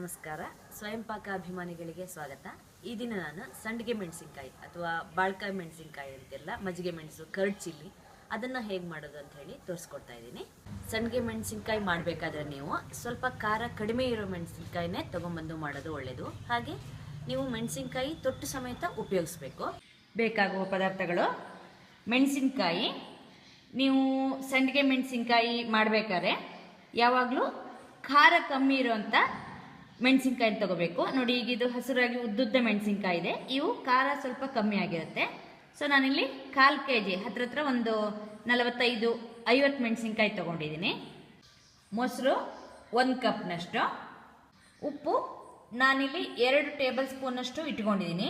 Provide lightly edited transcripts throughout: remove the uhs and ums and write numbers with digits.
ನಮಸ್ಕಾರ. ಸ್ವಯಂ ಪಾಕ ಅಭಿಮಾನಿಗಳಿಗೆ ಸ್ವಾಗತ. ಈ ದಿನ ನಾನು ಸಂಡಿಗೆ ಮೆಣಸಿನಕಾಯಿ ಅಥವಾ ಬಾಳ್ಕಾಯಿ ಮೆಣಸಿನಕಾಯಿ ಅಂತೆಲ್ಲ, ಮಜ್ಜಿಗೆ ಮೆಣಸು, ಕರ್ಡ್ ಚಿಲ್ಲಿ ಅದನ್ನು ಹೇಗೆ ಮಾಡೋದು ಅಂತ ಹೇಳಿ ತೋರಿಸ್ಕೊಡ್ತಾ ಇದ್ದೀನಿ. ಸಂಡಿಗೆ ಮೆಣಸಿನಕಾಯಿ ಮಾಡಬೇಕಾದ್ರೆ ನೀವು ಸ್ವಲ್ಪ ಖಾರ ಕಡಿಮೆ ಇರೋ ಮೆಣಸಿನಕಾಯಿನೇ ತೊಗೊಂಬಂದು ಮಾಡೋದು ಒಳ್ಳೆಯದು. ಹಾಗೆ ನೀವು ಮೆಣಸಿನಕಾಯಿ ತೊಟ್ಟು ಸಮೇತ ಉಪಯೋಗಿಸ್ಬೇಕು. ಬೇಕಾಗುವ ಪದಾರ್ಥಗಳು: ಮೆಣಸಿನಕಾಯಿ. ನೀವು ಸಂಡಿಗೆ ಮೆಣಸಿನಕಾಯಿ ಮಾಡಬೇಕಾದ್ರೆ ಯಾವಾಗಲೂ ಖಾರ ಕಮ್ಮಿ ಇರೋಂಥ ಮೆಣಸಿನ್ಕಾಯಿ ತಗೋಬೇಕು. ನೋಡಿ, ಈಗ ಇದು ಹಸಿರಾಗಿ ಉದ್ದುದ್ದ ಮೆಣಸಿನ್ಕಾಯಿ ಇದೆ, ಇವು ಖಾರ ಸ್ವಲ್ಪ ಕಮ್ಮಿ ಆಗಿರುತ್ತೆ. ಸೊ ನಾನಿಲ್ಲಿ 1/4 kg ಹತ್ರ ಒಂದು 45-50 ಮೆಣಸಿನ್ಕಾಯಿ ತೊಗೊಂಡಿದ್ದೀನಿ. ಮೊಸರು 1 ಕಪ್ನಷ್ಟು, ಉಪ್ಪು ನಾನಿಲ್ಲಿ 2 ಟೇಬಲ್ ಸ್ಪೂನಷ್ಟು ಇಟ್ಕೊಂಡಿದ್ದೀನಿ.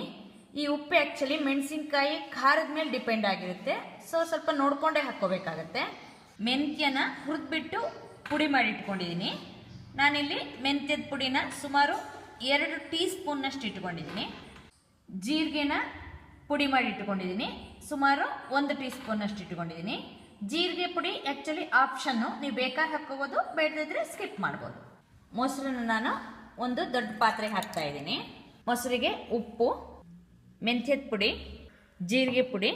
ಈ ಉಪ್ಪು ಆ್ಯಕ್ಚುಲಿ ಮೆಣಸಿನ್ಕಾಯಿ ಖಾರದ ಮೇಲೆ ಡಿಪೆಂಡ್ ಆಗಿರುತ್ತೆ, ಸೊ ಸ್ವಲ್ಪ ನೋಡ್ಕೊಂಡೇ ಹಾಕ್ಕೋಬೇಕಾಗತ್ತೆ. ಮೆಂತ್ಯನ ಹುರಿದ್ಬಿಟ್ಟು ಪುಡಿ ಮಾಡಿ ಇಟ್ಕೊಂಡಿದ್ದೀನಿ. ನಾನಿಲ್ಲಿ ಮೆಂತ್ಯದ ಪುಡಿನ ಸುಮಾರು 2 ಟೀ ಸ್ಪೂನ್ನಷ್ಟು ಇಟ್ಕೊಂಡಿದ್ದೀನಿ. ಜೀರಿಗೆನ ಪುಡಿ ಮಾಡಿ ಇಟ್ಕೊಂಡಿದ್ದೀನಿ, ಸುಮಾರು 1 ಟೀ ಸ್ಪೂನ್ನಷ್ಟು ಇಟ್ಕೊಂಡಿದ್ದೀನಿ. ಜೀರಿಗೆ ಪುಡಿ ಆ್ಯಕ್ಚುಲಿ ಆಪ್ಷನ್ನು, ನೀವು ಬೇಕಾದ್ರೆ ಹಾಕ್ಕೋಬೋದು, ಬೇಡದಿದ್ರೆ ಸ್ಕಿಪ್ ಮಾಡ್ಬೋದು. ಮೊಸರನ್ನು ನಾನು ಒಂದು ದೊಡ್ಡ ಪಾತ್ರೆಗೆ ಹಾಕ್ತಾ ಇದ್ದೀನಿ. ಮೊಸರಿಗೆ ಉಪ್ಪು, ಮೆಂತ್ಯದ ಪುಡಿ, ಜೀರಿಗೆ ಪುಡಿ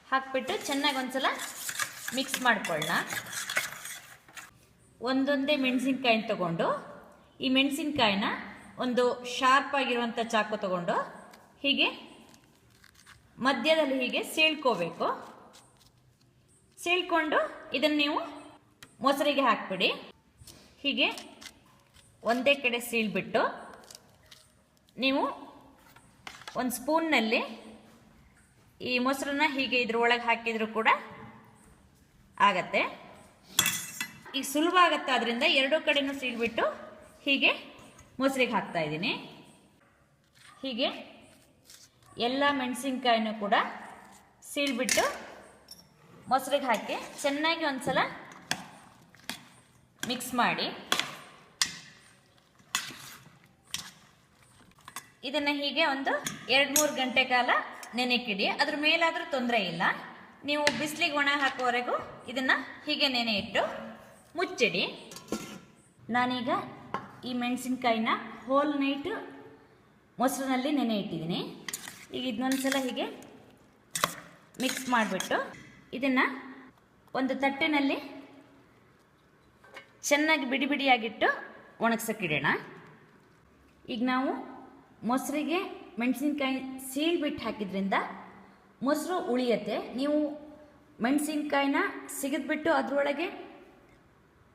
ಹಾಕ್ಬಿಟ್ಟು ಚೆನ್ನಾಗಿ ಒಂದ್ಸಲ ಮಿಕ್ಸ್ ಮಾಡ್ಕೊಳ್ಳೋಣ. ಒಂದೊಂದೇ ಮೆಣಸಿನ್ಕಾಯಿನ ತಗೊಂಡು, ಈ ಮೆಣಸಿನ್ಕಾಯಿನ ಒಂದು ಶಾರ್ಪ್ ಆಗಿರುವಂಥ ಚಾಕು ತಗೊಂಡು ಹೀಗೆ ಮಧ್ಯದಲ್ಲಿ ಹೀಗೆ ಸೀಳ್ಕೋಬೇಕು. ಸೀಳ್ಕೊಂಡು ಇದನ್ನು ನೀವು ಮೊಸರಿಗೆ ಹಾಕ್ಬಿಡಿ. ಹೀಗೆ ಒಂದೇ ಕಡೆ ಸೀಳ್ಬಿಟ್ಟು ನೀವು ಒಂದು ಸ್ಪೂನ್ನಲ್ಲಿ ಈ ಮೊಸರನ್ನ ಹೀಗೆ ಇದ್ರೊಳಗೆ ಹಾಕಿದರೂ ಕೂಡ ಆಗತ್ತೆ. ಈಗ ಸುಲಭ ಆಗುತ್ತೆ, ಅದರಿಂದ 2 ಕಡೆನೂ ಸೀಳ್ಬಿಟ್ಟು ಹೀಗೆ ಮೊಸರಿಗೆ ಹಾಕ್ತಾ ಇದ್ದೀನಿ. ಹೀಗೆ ಎಲ್ಲ ಮೆಣಸಿನ್ಕಾಯಿನೂ ಕೂಡ ಸೀಳ್ಬಿಟ್ಟು ಮೊಸರಿಗೆ ಹಾಕಿ ಚೆನ್ನಾಗಿ ಒಂದ್ಸಲ ಮಿಕ್ಸ್ ಮಾಡಿ ಇದನ್ನು ಹೀಗೆ ಒಂದು 2-3 ಗಂಟೆ ಕಾಲ ನೆನೆಕಿಡಿ. ಅದ್ರ ಮೇಲಾದರೂ ತೊಂದರೆ ಇಲ್ಲ. ನೀವು ಬಿಸಿಲಿಗೆ ಒಣ ಹಾಕೋವರೆಗೂ ಇದನ್ನು ಹೀಗೆ ನೆನೆ ಇಟ್ಟು ಮುಚ್ಚಿಡಿ. ನಾನೀಗ ಈ ಮೆಣಸಿನ್ಕಾಯಿನ ಹೋಲ್ ನೈಟ್ ಮೊಸರಿನಲ್ಲಿ ನೆನೆ ಇಟ್ಟಿದ್ದೀನಿ. ಈಗ ಇದನ್ನೊಂದ್ಸಲ ಹೀಗೆ ಮಿಕ್ಸ್ ಮಾಡಿಬಿಟ್ಟು ಇದನ್ನು ಒಂದು ತಟ್ಟೆನಲ್ಲಿ ಚೆನ್ನಾಗಿ ಬಿಡಿ ಬಿಡಿಯಾಗಿಟ್ಟು ಒಣಗ್ಸಕ್ಕಿಡೋಣ. ಈಗ ನಾವು ಮೊಸರಿಗೆ ಮೆಣಸಿನ್ಕಾಯಿ ಸೀಳ್ಬಿಟ್ಟು ಹಾಕಿದ್ರಿಂದ ಮೊಸರು ಉಳಿಯತ್ತೆ. ನೀವು ಮೆಣಸಿನ್ಕಾಯಿನ ಸಿಗಿದ್ಬಿಟ್ಟು ಅದರೊಳಗೆ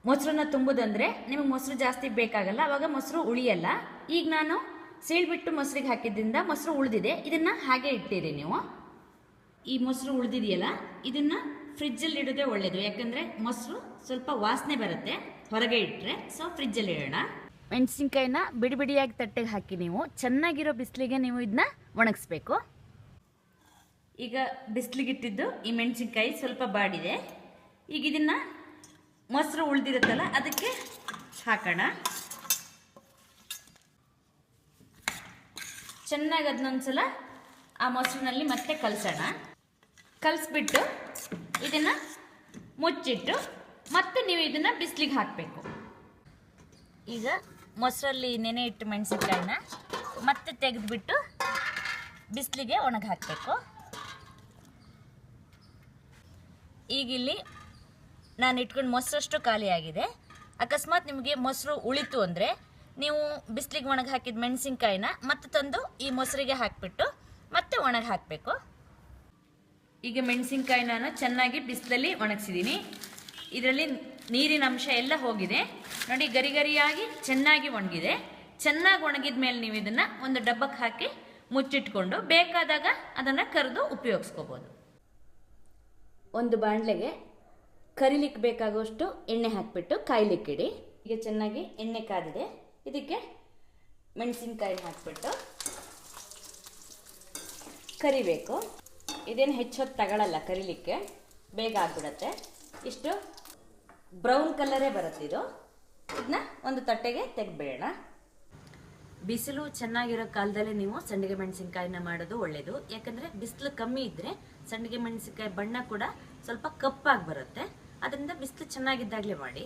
ಮೊಸರನ್ನ ತುಂಬುದಂದರೆ ನಿಮಗೆ ಮೊಸರು ಜಾಸ್ತಿ ಬೇಕಾಗಲ್ಲ, ಆವಾಗ ಮೊಸರು ಉಳಿಯಲ್ಲ. ಈಗ ನಾನು ಸೀಳ್ಬಿಟ್ಟು ಮೊಸರಿಗೆ ಹಾಕಿದ್ರಿಂದ ಮೊಸರು ಉಳಿದಿದೆ, ಇದನ್ನು ಹಾಗೆ ಇಟ್ಟಿರಿ ನೀವು. ಈ ಮೊಸರು ಉಳಿದಿದೆಯಲ್ಲ, ಇದನ್ನು ಫ್ರಿಜ್ಜಲ್ಲಿ ಇಡೋದೇ ಒಳ್ಳೆಯದು, ಯಾಕಂದರೆ ಮೊಸರು ಸ್ವಲ್ಪ ವಾಸನೆ ಬರುತ್ತೆ ಹೊರಗೆ ಇಟ್ಟರೆ. ಸೊ ಫ್ರಿಜ್ಜಲ್ಲಿ ಇಡೋಣ. ಮೆಣಸಿನ್ಕಾಯಿನ ಬಿಡಿ ಬಿಡಿಯಾಗಿ ತಟ್ಟೆಗೆ ಹಾಕಿ ನೀವು ಚೆನ್ನಾಗಿರೋ ಬಿಸಿಲಿಗೆ ನೀವು ಇದನ್ನ ಒಣಗಿಸ್ಬೇಕು. ಈಗ ಬಿಸಿಲಿಗಿಟ್ಟಿದ್ದು ಈ ಮೆಣಸಿನ್ಕಾಯಿ ಸ್ವಲ್ಪ ಬಾಡಿದೆ. ಈಗ ಇದನ್ನು ಮೊಸರು ಉಳಿದಿರುತ್ತಲ್ಲ ಅದಕ್ಕೆ ಹಾಕೋಣ. ಚೆನ್ನಾಗಿ ಅದನ್ನೊಂದ್ಸಲ ಆ ಮೊಸರಿನಲ್ಲಿ ಮತ್ತೆ ಕಲಸೋಣ. ಕಲಿಸ್ಬಿಟ್ಟು ಇದನ್ನು ಮುಚ್ಚಿಟ್ಟು ಮತ್ತೆ ನೀವು ಇದನ್ನು ಬಿಸಿಲಿಗೆ ಹಾಕಬೇಕು. ಈಗ ಮೊಸರಲ್ಲಿ ನೆನೆ ಇಟ್ಟು ಮೆಣಸಿನ್ಕಾಯಿನ ಮತ್ತೆ ತೆಗೆದುಬಿಟ್ಟು ಬಿಸಿಲಿಗೆ ಒಣಗಿ ಹಾಕಬೇಕು. ಈಗಿಲ್ಲಿ ನಾನು ಇಟ್ಕೊಂಡು ಮೊಸರಷ್ಟು ಖಾಲಿಯಾಗಿದೆ. ಅಕಸ್ಮಾತ್ ನಿಮಗೆ ಮೊಸರು ಉಳಿತು ಅಂದರೆ ನೀವು ಬಿಸಿಲಿಗೆ ಒಣಗಿ ಹಾಕಿದ ಮೆಣಸಿನ್ಕಾಯಿನ ಮತ್ತೆ ತಂದು ಈ ಮೊಸರಿಗೆ ಹಾಕಿಬಿಟ್ಟು ಮತ್ತೆ ಒಣಗಿ ಹಾಕಬೇಕು. ಈಗ ಮೆಣಸಿನ್ಕಾಯಿ ನಾನು ಚೆನ್ನಾಗಿ ಬಿಸಿಲಲ್ಲಿ ಒಣಗಿಸಿದ್ದೀನಿ. ಇದರಲ್ಲಿ ನೀರಿನ ಅಂಶ ಎಲ್ಲ ಹೋಗಿದೆ. ನೋಡಿ, ಗರಿ ಗರಿಯಾಗಿ ಚೆನ್ನಾಗಿ ಒಣಗಿದೆ. ಚೆನ್ನಾಗಿ ಒಣಗಿದ ಮೇಲೆ ನೀವು ಇದನ್ನು ಒಂದು ಡಬ್ಬಕ್ಕೆ ಹಾಕಿ ಮುಚ್ಚಿಟ್ಕೊಂಡು ಬೇಕಾದಾಗ ಅದನ್ನು ಕರೆದು ಉಪಯೋಗಿಸ್ಕೋಬೋದು. ಒಂದು ಬಾಣಲೆಗೆ ಕರಿಲಿಕ್ಕೆ ಬೇಕಾಗುವಷ್ಟು ಎಣ್ಣೆ ಹಾಕಿಬಿಟ್ಟು ಕಾಯ್ಲಿಕ್ಕಿಡಿ. ಈಗ ಚೆನ್ನಾಗಿ ಎಣ್ಣೆ ಕಾದಿದೆ, ಇದಕ್ಕೆ ಮೆಣಸಿನ್ಕಾಯಿ ಹಾಕಿಬಿಟ್ಟು ಕರಿಬೇಕು. ಇದೇನು ಹೆಚ್ಚೊತ್ತು ತಗೊಳ್ಳಲ್ಲ ಕರಿಲಿಕ್ಕೆ, ಬೇಗ ಆಗಿಬಿಡತ್ತೆ. ಇಷ್ಟು ಬ್ರೌನ್ ಕಲರೇ ಬರುತ್ತಿದ್ದು. ಇದನ್ನ ಒಂದು ತಟ್ಟೆಗೆ ತೆಗೆದ್ಬಿಡೋಣ. ಬಿಸಿಲು ಚೆನ್ನಾಗಿರೋ ಕಾಲದಲ್ಲಿ ನೀವು ಸಂಡಿಗೆ ಮೆಣಸಿನ್ಕಾಯಿನ ಮಾಡೋದು ಒಳ್ಳೆಯದು, ಯಾಕಂದರೆ ಬಿಸಿಲು ಕಮ್ಮಿ ಇದ್ದರೆ ಸಂಡಿಗೆ ಮೆಣಸಿನ್ಕಾಯಿ ಬಣ್ಣ ಕೂಡ ಸ್ವಲ್ಪ ಕಪ್ಪಾಗಿ ಬರುತ್ತೆ. ಅದರಿಂದ ಬಿಸಿಲು ಚೆನ್ನಾಗಿದ್ದಾಗಲೇ ಮಾಡಿ.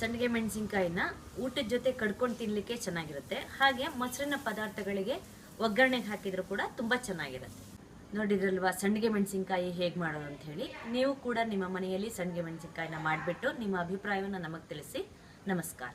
ಸಂಡಿಗೆ ಮೆಣಸಿನ್ಕಾಯಿನ ಊಟದ ಜೊತೆ ಕಡ್ಕೊಂಡು ತಿನ್ನಲಿಕ್ಕೆ ಚೆನ್ನಾಗಿರುತ್ತೆ. ಹಾಗೆ ಮೊಸರಿನ ಪದಾರ್ಥಗಳಿಗೆ ಒಗ್ಗರಣೆಗೆ ಹಾಕಿದರೂ ಕೂಡ ತುಂಬ ಚೆನ್ನಾಗಿರುತ್ತೆ. ನೋಡಿದ್ರಲ್ವಾ ಸಂಡಿಗೆ ಮೆಣಸಿನ್ಕಾಯಿ ಹೇಗೆ ಮಾಡೋದು ಅಂತ ಹೇಳಿ. ನೀವು ಕೂಡ ನಿಮ್ಮ ಮನೆಯಲ್ಲಿ ಸಂಡಿಗೆ ಮೆಣಸಿನ್ಕಾಯಿನ ಮಾಡಿಬಿಟ್ಟು ನಿಮ್ಮ ಅಭಿಪ್ರಾಯವನ್ನು ನಮಗೆ ತಿಳಿಸಿ. ನಮಸ್ಕಾರ.